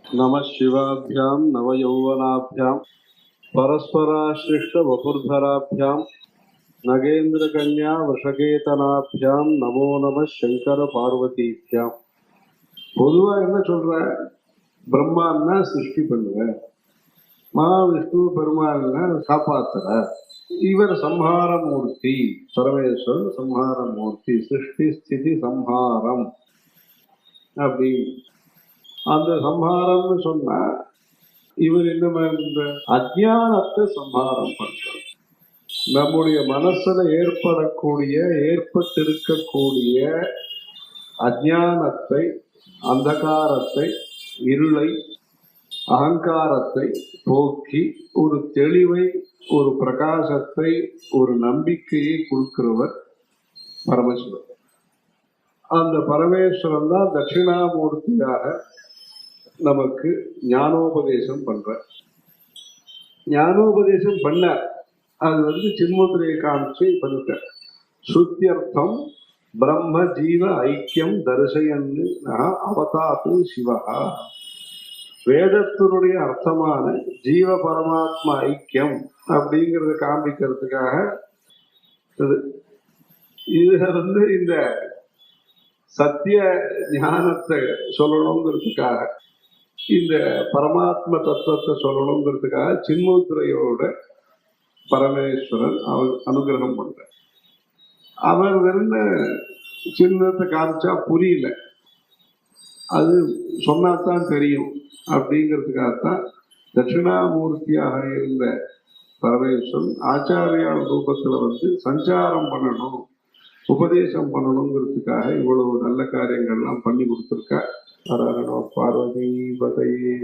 नमः शिवाभ्यां नवयौवनाभ्यां परस्पराश्लिष्टवपुर्धराभ्यां नगेन्द्रकन्या वृषकेतनाभ्यां नमो नमः शंकर பார்வதிभ्यां. பொதுவா என்ன சொல்ற? பிரம்மான்னா சிருஷ்டி பண்ணுவ, மகாவிஷ்ணு பெருமாள்னா காப்பாத்துற, இவர் சம்ஹார மூர்த்தி, பரமேஸ்வரன் சம்ஹார மூர்த்தி, சிருஷ்டி ஸ்திதி சம்ஹாரம். அப்படி அந்த சம்ஹாரம்னு சொன்னா இவர் என்ன இந்த அஜ்ஞானத்தை சம்ஹாரம் பண்றார். நம்முடைய மனசுல ஏற்பட்டிருக்கக்கூடிய அஜ்ஞானத்தை, அந்தகாரத்தை, இருளை, அகங்காரத்தை போக்கி ஒரு தெளிவை, ஒரு பிரகாசத்தை, ஒரு நம்பிக்கையை கொடுக்கிறவர் பரமேஸ்வரன். அந்த பரமேஸ்வரன் தான் தட்சிணாமூர்த்தியாக நமக்கு ஞானோபதேசம் பண்ற. ஞானோபதேசம் பண்ண அது சின்முத்திரையை காமிச்சு பண்ணிட்ட. சுத்தியர்த்தம் பிரம்ம ஜீவ ஐக்கியம் தரிசையன்னு அவதாத்து சிவகா. வேதத்தினுடைய அர்த்தமான ஜீவ பரமாத்மா ஐக்கியம் அப்படிங்கிறத காண்பிக்கிறதுக்காக இதுல இந்த சத்திய ஞானத்தை சொல்லணுங்கிறதுக்காக, இந்த பரமாத்ம தத்துவத்தை சொல்லணுங்கிறதுக்காக சின்முத்திரையோட பரமேஸ்வரன் அவர் அனுகிரகம் பண்ற. அவர் வெறும் சின்னத்தை காமிச்சா புரியல, அது சொன்னாதான் தெரியும் அப்படிங்கிறதுக்காகத்தான் தட்சிணாமூர்த்தியாக இருந்த பரமேஸ்வரன் ஆச்சாரியா ரூபத்துல சஞ்சாரம் பண்ணணும், உபதேசம் பண்ணணுங்கிறதுக்காக இவ்வளவு நல்ல காரியங்கள்லாம் பண்ணி கொடுத்துருக்கா. பார்வதி பதையே.